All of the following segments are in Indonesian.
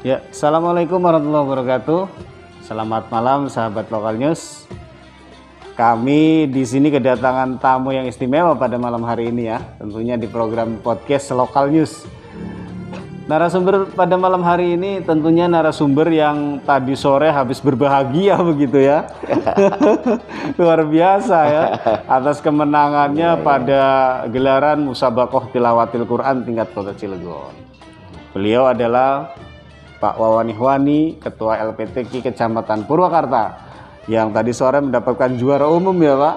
Ya, Assalamualaikum warahmatullahi wabarakatuh. Selamat malam sahabat Lokal News. Kami di sini kedatangan tamu yang istimewa pada malam hari ini ya, tentunya di program podcast Lokal News. Narasumber pada malam hari ini tentunya narasumber yang tadi sore habis berbahagia begitu ya. Luar biasa ya atas kemenangannya pada gelaran Musabaqah Tilawatil Quran tingkat Kota Cilegon. Beliau adalah Pak Wawan Ihwani, Ketua LPTQ Kecamatan Purwakarta, yang tadi sore mendapatkan juara umum ya Pak.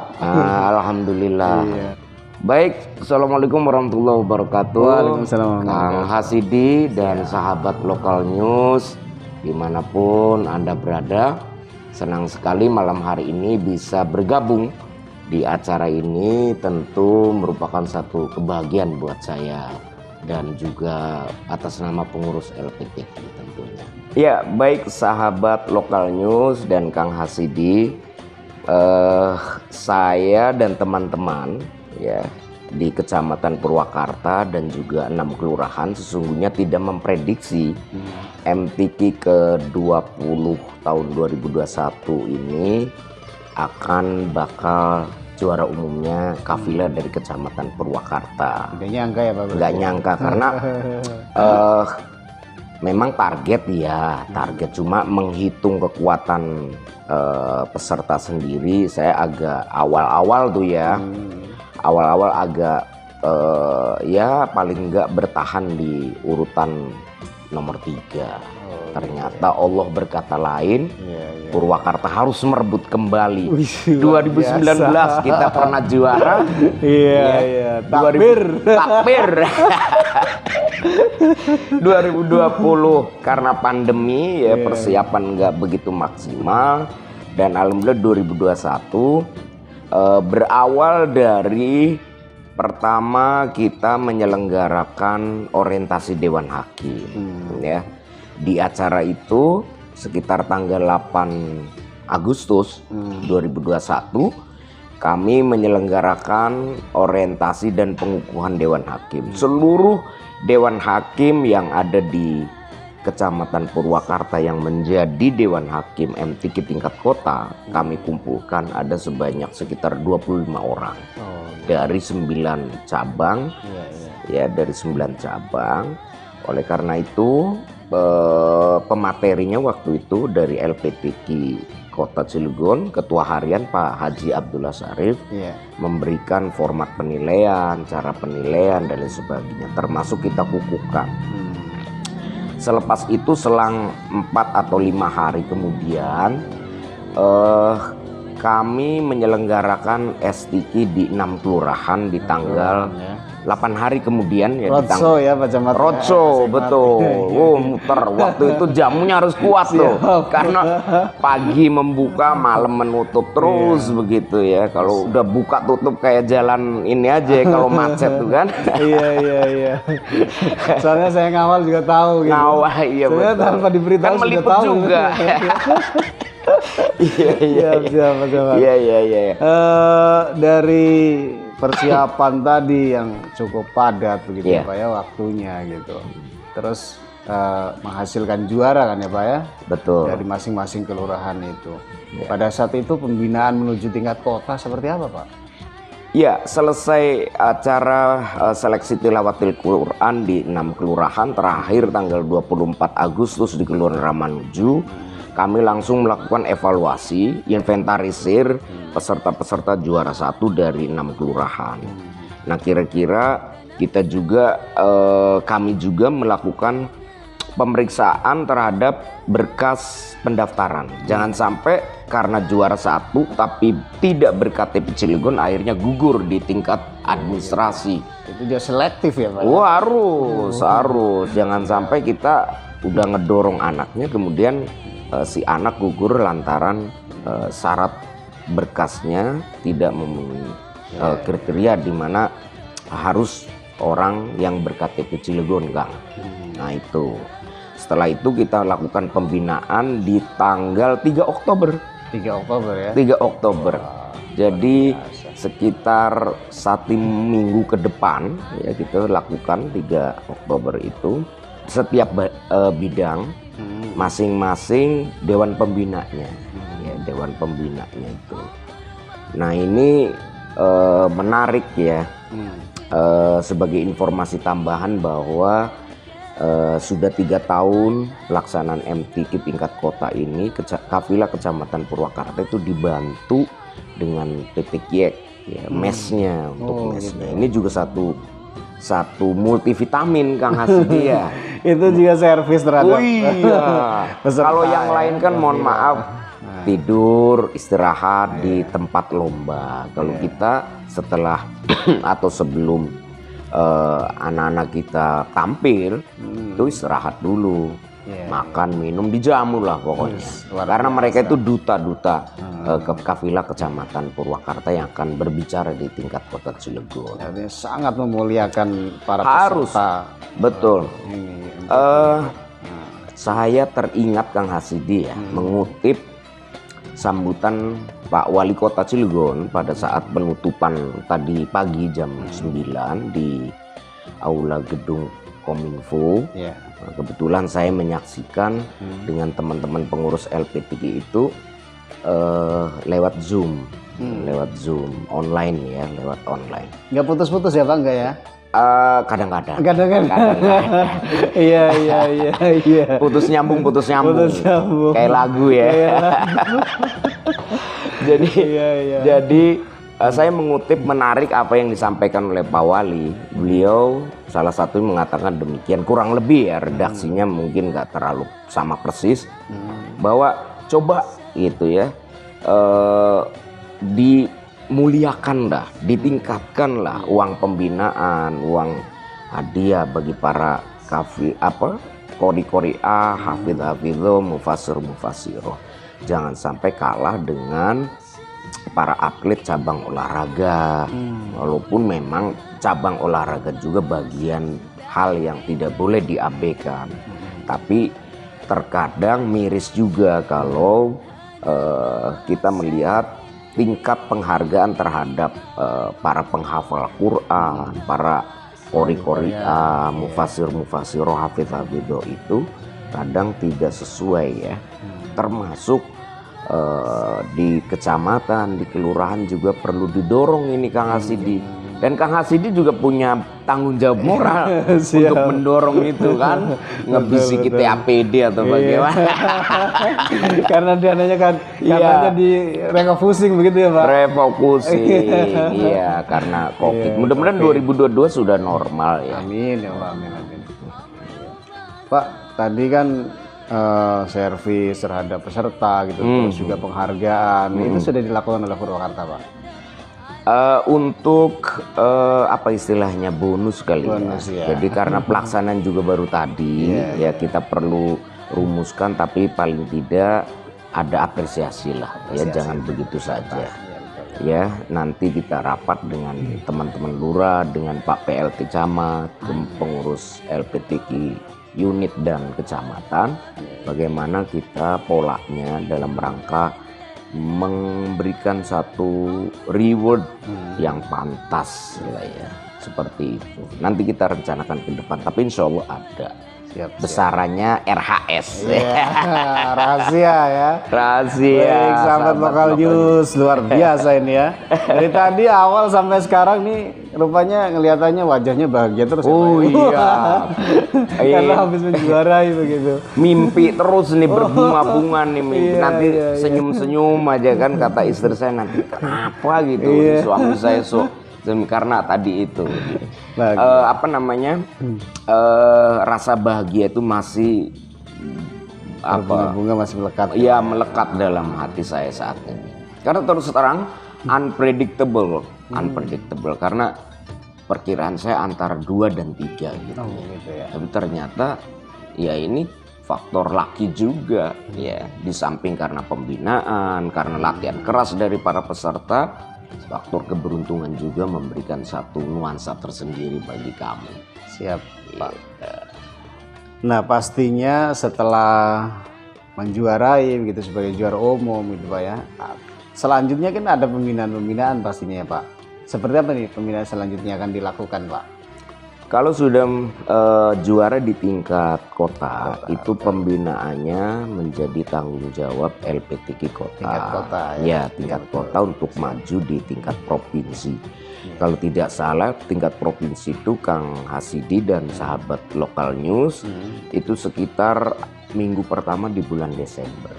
Alhamdulillah. Iya. Baik, Assalamualaikum warahmatullahi wabarakatuh. Waalaikumsalam. Kang Hasidi dan sahabat Lokal News dimanapun Anda berada, senang sekali malam hari ini bisa bergabung di acara ini. Tentu merupakan satu kebahagiaan buat saya dan juga atas nama pengurus LPTQ tentunya. Ya, baik sahabat Lokal News dan Kang Hasidi, saya dan teman-teman ya di Kecamatan Purwakarta dan juga 6 kelurahan sesungguhnya tidak memprediksi MTQ ke-20 tahun 2021 ini akan bakal juara umumnya kafilah dari Kecamatan Purwakarta. Nggak nyangka ya Pak? Nggak nyangka karena memang target cuma menghitung kekuatan peserta sendiri saya agak awal-awal tuh ya. Awal-awal agak ya paling enggak bertahan di urutan nomor 3. Ternyata Allah berkata lain. Purwakarta harus merebut kembali. 2019 kita pernah juara. Iya. Takbir. 2020 karena pandemi ya persiapan nggak begitu maksimal, dan alhamdulillah 2021 berawal dari pertama kita menyelenggarakan orientasi Dewan Hakim ya. Di acara itu sekitar tanggal 8 Agustus 2021 kami menyelenggarakan orientasi dan pengukuhan Dewan Hakim. Seluruh Dewan Hakim yang ada di Kecamatan Purwakarta yang menjadi Dewan Hakim MTQ tingkat kota kami kumpulkan ada sebanyak sekitar 25 orang dari 9 cabang ya, dari 9 cabang. Oleh karena itu pematerinya waktu itu dari LPTQ Kota Cilegon, Ketua Harian Pak Haji Abdullah Syarif memberikan format penilaian, cara penilaian dan lain sebagainya, termasuk kita kukuhkan. Selepas itu selang 4 atau 5 hari kemudian kami menyelenggarakan STQ di 6 kelurahan di tanggal 8 hari kemudian ya. Roadshow ya Pak Camat. Roadshow betul. Muter. Waktu itu jamunya harus kuat tuh. Karena pagi membuka, malam menutup terus begitu ya. Kalau udah buka tutup kayak jalan ini aja kalau macet tuh kan. Iya. Soalnya saya ngawal juga tahu gitu. Ngawal iya betul. Soalnya tanpa diberitahu kan sudah tahu juga. Iya. Dari persiapan tadi yang cukup padat begitu Pak ya waktunya gitu. Terus menghasilkan juara kan ya Pak ya? Betul. Dari masing-masing kelurahan itu. Pada saat itu pembinaan menuju tingkat kota seperti apa Pak? Ya, selesai acara seleksi tilawatil Quran di 6 kelurahan terakhir tanggal 24 Agustus di Kelurahan Ramanuju. Kami langsung melakukan evaluasi, inventarisir peserta-peserta juara 1 dari 6 kelurahan. Nah, kira-kira kita juga kami juga melakukan pemeriksaan terhadap berkas pendaftaran. Jangan sampai karena juara 1 tapi tidak berKTP Cilegon akhirnya gugur di tingkat administrasi. Itu dia selektif ya Pak? Oh, harus. Jangan sampai kita udah ngedorong anaknya kemudian si anak gugur lantaran syarat berkasnya tidak memenuhi kriteria di mana harus orang yang berKTP Cilegon, Kang. Nah itu. Setelah itu kita lakukan pembinaan di tanggal 3 Oktober. 3 Oktober ya? 3 Oktober. Jadi sekitar 1 minggu ke depan ya kita lakukan 3 Oktober itu. Setiap bidang masing-masing dewan pembinanya, ya dewan pembinanya itu. Nah ini menarik ya, sebagai informasi tambahan bahwa sudah 3 tahun pelaksanaan MTQ tingkat kota ini, Kafilah Kecamatan Purwakarta itu dibantu dengan PT Kiek, ya, mesnya untuk mesnya. Ini juga satu multivitamin Kang Hasidi ya. Itu juga servis terhadap peserta. Kalau yang lain kan mohon maaf tidur istirahat di tempat lomba. Kalau kita setelah atau sebelum anak-anak kita tampil itu istirahat dulu, makan minum dijamu lah pokoknya. Karena mereka itu duta-duta Kafilah Kecamatan Purwakarta yang akan berbicara di tingkat kota Cilegon. Artinya sangat memuliakan para Harus, peserta. betul. Saya teringat Kang Hasidi ya, mengutip sambutan Pak Wali Kota Cilegon pada saat penutupan tadi pagi jam 9 di Aula Gedung Kominfo. Nah, kebetulan saya menyaksikan dengan teman-teman pengurus LPTK itu lewat Zoom, online ya, lewat online. Nggak putus-putus ya Pak, enggak ya? Kadang-kadang. Iya. Putus nyambung. Kayak lagu ya. Jadi saya mengutip menarik apa yang disampaikan oleh Pak Wali. Beliau salah satu mengatakan demikian, kurang lebih ya, redaksinya mungkin nggak terlalu sama persis, bahwa coba gitu ya, dimuliakanlah, ditingkatkanlah uang pembinaan, uang hadiah bagi para kori hafidh-hafidho, mufassir-mufassiroh. Jangan sampai kalah dengan para atlet cabang olahraga. Walaupun memang cabang olahraga juga bagian hal yang tidak boleh diabaikan, tapi terkadang miris juga kalau kita melihat tingkat penghargaan terhadap para penghafal Quran, para qori-qori'ah, mufassir-mufassiroh, hafidh-hafidho itu kadang tidak sesuai ya. Termasuk di kecamatan, di kelurahan juga perlu didorong ini Kang Hasidi. Dan Kang Hasidi juga punya tanggung jawab moral untuk mendorong itu kan, ngebisiki TAPD atau bagaimana. Karena dananya kan katanya di refocusing begitu ya Pak. Refocusing, iya, karena COVID. Mudah-mudahan 2022 sudah normal ya. Amin ya Pak, amin. Pak, tadi kan servis terhadap peserta gitu, terus juga penghargaan, itu sudah dilakukan oleh Purwakarta Pak? Untuk apa istilahnya, bonus kali ya. Jadi karena pelaksanaan juga baru tadi, ya kita perlu rumuskan, tapi paling tidak ada apresiasi lah, ya jangan begitu saja. Ya nanti kita rapat dengan teman-teman lurah, dengan Pak PLT Camat, pengurus LPTK unit dan kecamatan, bagaimana kita polanya dalam rangka memberikan satu reward yang pantas lah ya, seperti itu. Nanti kita rencanakan ke depan, tapi insya Allah ada. Besarannya RHS. Rahasia ya. Rahasia. Baik, sahabat lokal news, luar biasa ini ya. Dari tadi awal sampai sekarang nih rupanya ngelihatannya wajahnya bahagia terus. Iya. Karena habis menjuarai begitu. Mimpi terus nih, berbunga-bunga nih mimpi. Nanti senyum-senyum aja kan, kata istri saya, nanti kenapa gitu suami saya karena tadi itu rasa bahagia itu masih bunga masih melekat. Iya, melekat dalam hati saya saat ini. Karena terus terang unpredictable karena perkiraan saya antara 2 dan 3 gitu. Gitu ya. Tapi ternyata ya ini faktor laki juga ya, di samping karena pembinaan, karena latihan keras dari para peserta, faktor keberuntungan juga memberikan satu nuansa tersendiri bagi kami. Siap Pak. Nah pastinya setelah menjuarai begitu sebagai juara umum gitu Pak ya, selanjutnya kan ada pembinaan pastinya ya Pak. Seperti apa nih pembinaan selanjutnya akan dilakukan Pak? Kalau sudah juara di tingkat kota, itu pembinaannya menjadi tanggung jawab LPTK kota. Tingkat kota, ya, tingkat kota untuk maju di tingkat provinsi. Kalau tidak salah, tingkat provinsi itu Kang Hasidi dan sahabat lokal news itu sekitar minggu pertama di bulan Desember.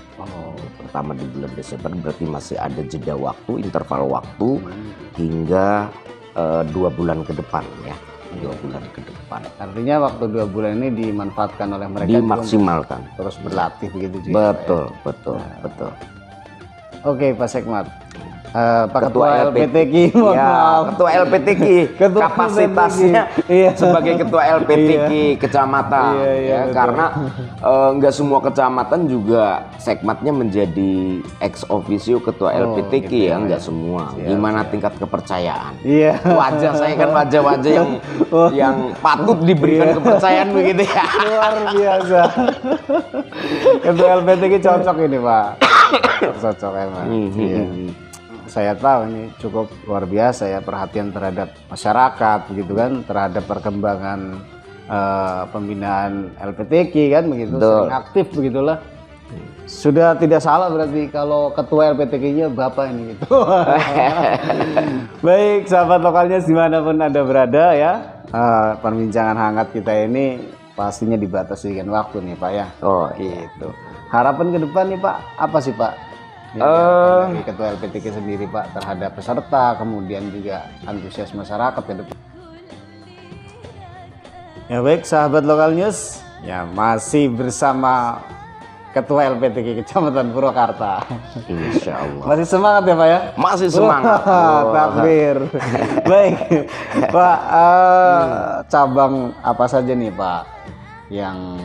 Pertama di bulan Desember berarti masih ada jeda waktu, interval waktu hingga 2 bulan ke depan ya. 2 bulan ke depan. Artinya waktu 2 bulan ini dimanfaatkan oleh mereka, dimaksimalkan, terus berlatih begitu juga. Betul. Oke, Pak Sekmat. Pak Ketua LPTK, Ketua LPTK, kapasitasnya sebagai Ketua LPTK kecamatan, karena nggak semua kecamatan juga sekmatnya menjadi ex officio Ketua LPTK, nggak semua. Gimana tingkat kepercayaan? Wajah saya kan wajah-wajah yang patut diberikan kepercayaan begitu ya. Luar biasa. Ketua LPTK cocok ini, Pak. Cocok emang. Saya tahu ini cukup luar biasa ya, perhatian terhadap masyarakat begitu kan, terhadap perkembangan pembinaan LPTK kan begitu, sering aktif begitulah. Sudah tidak salah berarti kalau ketua LPTK-nya Bapak ini gitu. Baik, sahabat lokalnya dimanapun Anda berada ya, perbincangan hangat kita ini pastinya dibatasi dengan waktu nih Pak ya. Gitu. Harapan ke depan nih Pak, apa sih Pak? Dari Ketua LPTK sendiri Pak terhadap peserta, kemudian juga antusias masyarakat ke depan. Ya baik, sahabat lokal news, ya masih bersama Ketua LPTK Kecamatan Purwakarta. Insya Allah. Masih semangat ya Pak ya? Masih semangat. Takbir. Baik Pak, cabang apa saja nih Pak yang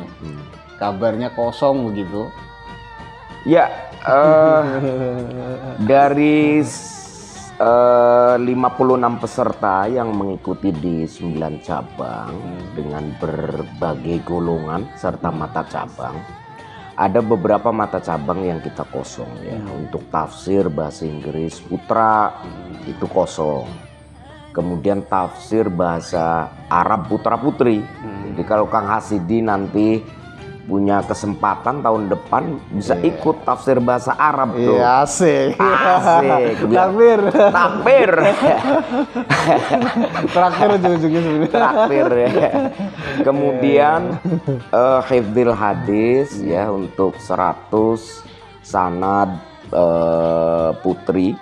kabarnya kosong begitu? Ya, dari 56 peserta yang mengikuti di 9 cabang dengan berbagai golongan serta mata cabang, ada beberapa mata cabang yang kita kosong ya. Untuk tafsir bahasa Inggris putra itu kosong. Kemudian tafsir bahasa Arab putra putri. Jadi kalau Kang Hasidi nanti punya kesempatan tahun depan bisa ikut tafsir bahasa Arab tuh. Iya, asik. Takbir. Traktir ujung-ujungnya sebenarnya. Traktir ya. Kemudian hifdzil hadis ya untuk 100 sanad putri,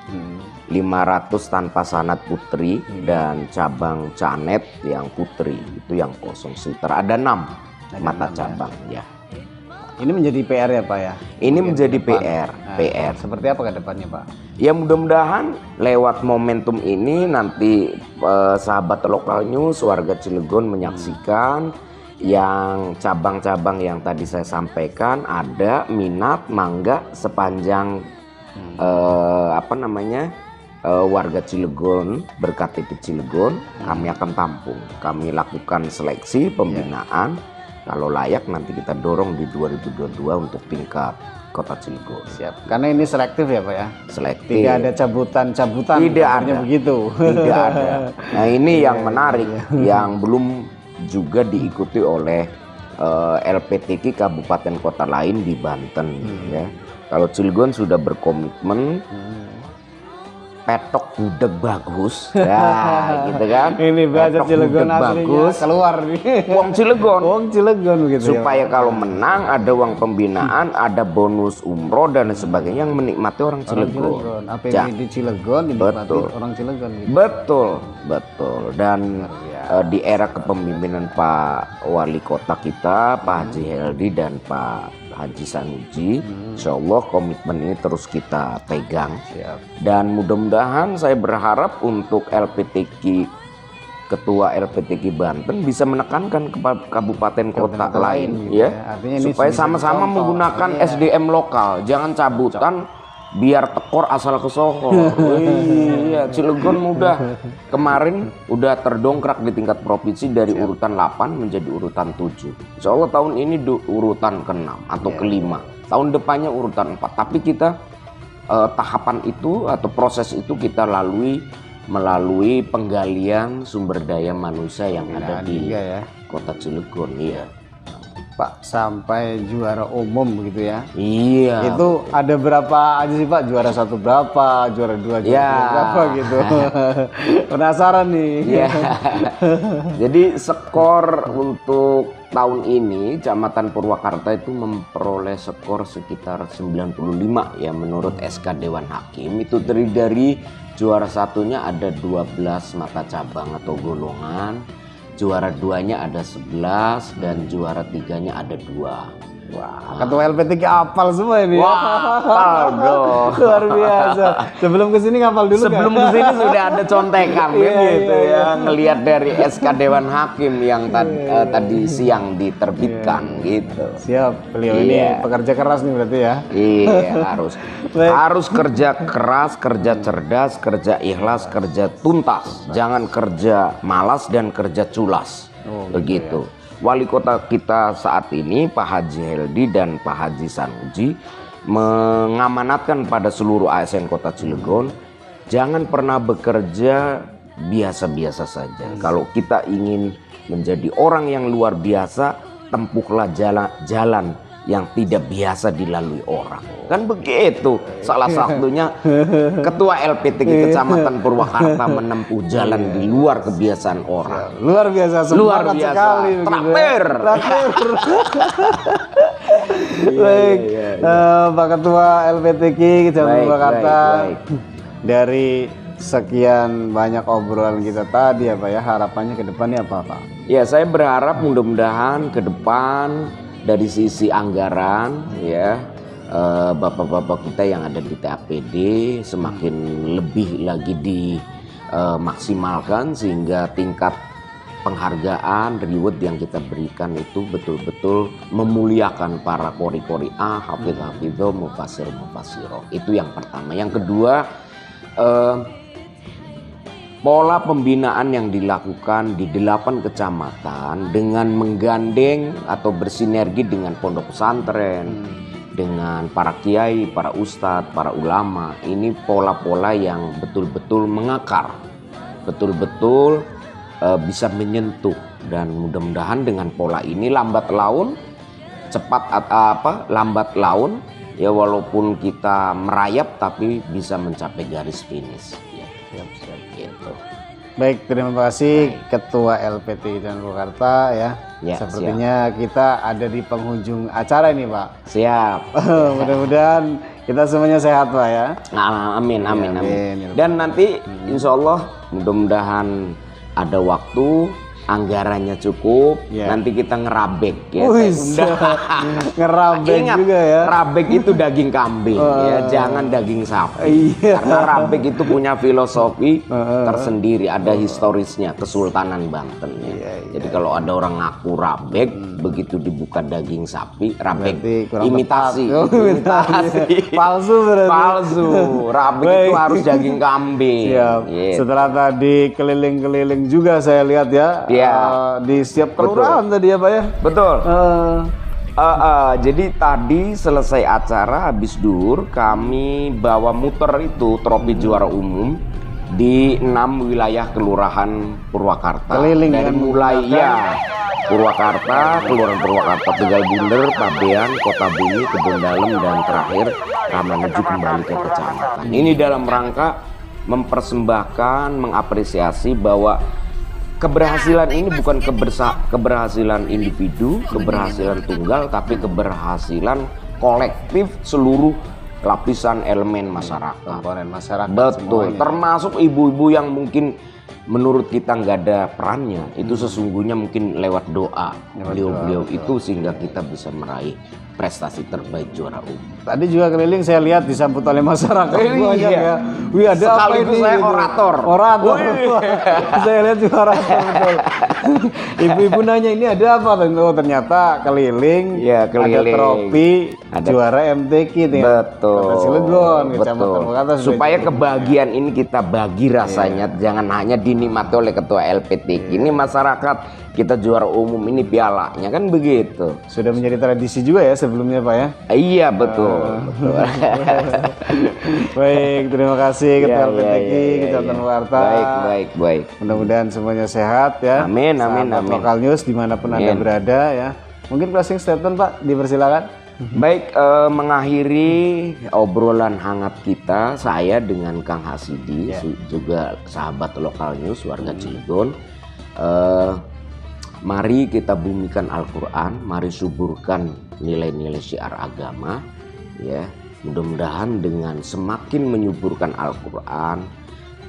500 tanpa sanad putri, dan cabang canet yang putri itu yang kosong. Sekitar ada 6 mata cabang ya. Ini menjadi PR ya Pak ya? Ini menjadi PR. Seperti apa ke depannya Pak? Ya mudah-mudahan lewat momentum ini nanti sahabat lokal news, warga Cilegon menyaksikan yang cabang-cabang yang tadi saya sampaikan, ada minat mangga sepanjang warga Cilegon berKTP Cilegon, kami akan tampung. Kami lakukan seleksi pembinaan. Kalau layak nanti kita dorong di 2022 untuk tingkat Kota Cilegon. Siap. Karena ini selektif ya Pak ya? Selektif. Tidak ada cabutan-cabutan. Tidak ada. Begitu. Tidak ada. Nah ini yang menarik, yang belum juga diikuti oleh LPTK kabupaten kota lain di Banten ya. Kalau Cilegon sudah berkomitmen petok gudeg bagus, ya gitu kan? Ini bahasa Cilegon bagus, keluar nih. Wong Cilegon begitu. Supaya kalau menang ada uang pembinaan, ada bonus umroh dan sebagainya yang menikmati orang Cilegon. APBD Cilegon dinikmati orang Cilegon. Gitu. Betul. Dan di era kepemimpinan Pak Wali Kota kita, Pak Haji Heldi dan Pak Haji Sanuji, insya Allah komitmen ini terus kita pegang. Dan mudah-mudahan saya berharap untuk Ketua LPTK Banten bisa menekankan ke kabupaten kota lain gitu ya. Supaya sama-sama menggunakan SDM lokal, jangan cabutan biar tekor asal kesohor. Iya, Cilegon mudah kemarin udah terdongkrak di tingkat provinsi dari urutan 8 menjadi urutan 7. Insya Allah tahun ini urutan ke-6 atau ke-5. Tahun depannya urutan 4. Tapi kita tahapan itu atau proses itu kita lalui melalui penggalian sumber daya manusia yang ada di juga ya. Kota Cilegon. Iya. Pak, sampai juara umum begitu ya. Iya. Itu ada berapa aja sih Pak? Juara 1 berapa, juara 2 juara Ya. 3 berapa gitu. Penasaran nih. Iya. Jadi skor untuk tahun ini Kecamatan Purwakarta itu memperoleh skor sekitar 95 ya menurut SK Dewan Hakim. Itu terdiri dari juara satunya ada 12 mata cabang atau golongan. Juara 2-nya ada 11 dan juara 3-nya ada 2. Wah, ketua LP3 hafal semua ini. Wah, hafal dong. Luar biasa. Sebelum kesini ngapal dulu Sebelum kan? kesini sudah ada contekan Iya, gitu iya, ya, ngelihat dari SK Dewan Hakim yang tadi siang diterbitkan gitu. Siap, beliau Iya. ini pekerja keras nih berarti ya. Iya, harus Baik. harus kerja keras, kerja cerdas, kerja ikhlas, kerja tuntas. Jangan kerja malas dan kerja culas. Oh, Begitu. Wali kota kita saat ini Pak Haji Heldi dan Pak Haji Sanuji mengamanatkan pada seluruh ASN Kota Cilegon, jangan pernah bekerja biasa-biasa saja. Kalau kita ingin menjadi orang yang luar biasa, tempuhlah jalan yang tidak biasa dilalui orang. Kan begitu. Salah satunya Ketua LP3 Kecamatan Purwakarta menempuh jalan di luar kebiasaan orang. Luar biasa, Luar semangat biasa. sekali. begitu ya. Traktir. Traktir. Baik, Pak Ketua LPTK Kecamatan Baik, Purwakarta. baik. Dari sekian banyak obrolan kita tadi ya Pak ya, harapannya ke depannya apa Pak? Ya, saya berharap mudah-mudahan ke depan dari sisi anggaran ya bapak-bapak kita yang ada di TAPD semakin lebih lagi dimaksimalkan sehingga tingkat penghargaan reward yang kita berikan itu betul-betul memuliakan para kori-kori hafidh-hafidho, mufasir-mufasiroh. Itu yang pertama. Yang kedua, pola pembinaan yang dilakukan di 8 kecamatan dengan menggandeng atau bersinergi dengan pondok pesantren, dengan para kiai, para ustadz, para ulama. Ini pola-pola yang betul-betul mengakar, betul-betul bisa menyentuh, dan mudah-mudahan dengan pola ini lambat laun, lambat laun ya, walaupun kita merayap tapi bisa mencapai garis finish. Siap, gitu. Baik, terima kasih Ketua LPT dan Purwakarta ya. Ya, sepertinya kita ada di penghujung acara ini Pak. Siap. Mudah-mudahan kita semuanya sehat Pak ya. Amin. Amin. Dan nanti insya Allah mudah-mudahan ada waktu, anggarannya cukup, Ya. nanti kita ngerabek ya. Wih, Saya undang. ngerabek Ingat, juga ya. rabek itu daging kambing ya, jangan daging sapi. Iya. Karena rabek itu punya filosofi tersendiri, ada historisnya, Kesultanan Banten ya. Jadi kalau ada orang ngaku rabek, begitu dibuka daging sapi, rabek Berarti kurang imitasi. tepat. Oh, imitasi. Palsu berarti. Palsu. Rabek Baik. itu harus daging kambing. Siap. Gitu. Setelah tadi keliling-keliling juga saya lihat ya. Iya. Di setiap kelurahan tadi ya Pak ya. Betul. Eh, Jadi tadi selesai acara habis duhur kami bawa muter itu trofi juara umum di 6 wilayah kelurahan Purwakarta. Keliling dari kan mulai menggunakan- ya Purwakarta, Kelurahan Purwakarta, Tegal Bunder, Pabean, Kota Bumi, Kebun Dalem, dan terakhir kami menuju kembali ke kecamatan. Ini dalam rangka mempersembahkan, mengapresiasi bahwa keberhasilan ini bukan keberhasilan individu, keberhasilan tunggal, tapi keberhasilan kolektif seluruh lapisan elemen masyarakat. komponen masyarakat Betul, semuanya. termasuk ibu-ibu yang mungkin menurut kita nggak ada perannya, itu sesungguhnya mungkin lewat doa beliau-beliau itu sehingga kita bisa meraih prestasi terbaik juara umum. Tadi juga keliling saya lihat disambut oleh masyarakat banyak iya. ya. Wih, ada apa Sekaligus ini? saya gitu. orator. Orator. Wih. Saya lihat juga orator betul. Ibu-ibu nanya ini ada apa? Oh, ternyata keliling. Iya, keliling. Ada trofi Ada- juara MTQ nih. Betul. Kota Cilegon, Kecamatan Betul. Purwakarta sudah Supaya jadi. kebahagiaan ini kita bagi rasanya, jangan hanya dinikmati oleh ketua LPT. Ini masyarakat kita juara umum, ini pialanya kan begitu. Sudah menjadi tradisi juga ya sebelumnya Pak ya. Iya betul. Betul. Baik, terima kasih Ketua LPTK, Kecamatan Warta. Baik. Mudah-mudahan semuanya sehat ya. Amin. Sahabat Lokal News dimanapun Anda berada ya. Mungkin closing statement Pak, dipersilakan. Baik, mengakhiri obrolan hangat kita, saya dengan Kang Hasidi, juga sahabat Lokal News, warga Cilegon. Mari kita bumikan Al-Quran, mari suburkan nilai-nilai syiar agama. Ya, mudah-mudahan dengan semakin menyuburkan Al-Quran,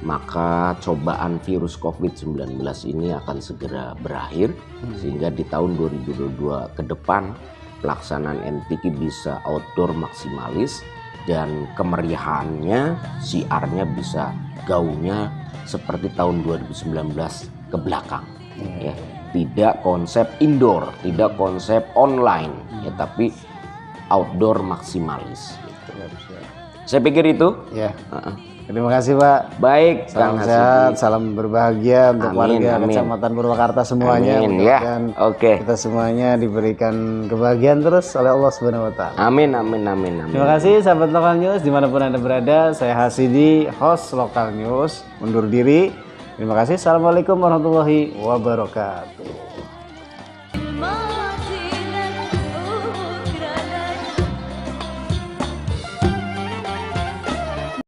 maka cobaan virus COVID-19 ini akan segera berakhir, sehingga di tahun 2022 ke depan pelaksanaan MTQ bisa outdoor maksimalis dan kemeriahannya, siarnya bisa gaungnya seperti tahun 2019 ke belakang. Ya, tidak konsep indoor, tidak konsep online, ya, tapi outdoor maksimalis. Gitu. Saya pikir itu. Ya. Terima kasih Pak. Baik, salam sehat, salam berbahagia untuk warga Kecamatan Purwakarta semuanya. Amin ya. Oke. Kita semuanya diberikan kebahagiaan terus oleh Allah Subhanahu Wa Taala. Amin. Terima kasih sahabat Lokal News dimanapun Anda berada. Saya Hasidi, host Lokal News, undur diri. Terima kasih. Assalamualaikum warahmatullahi wabarakatuh.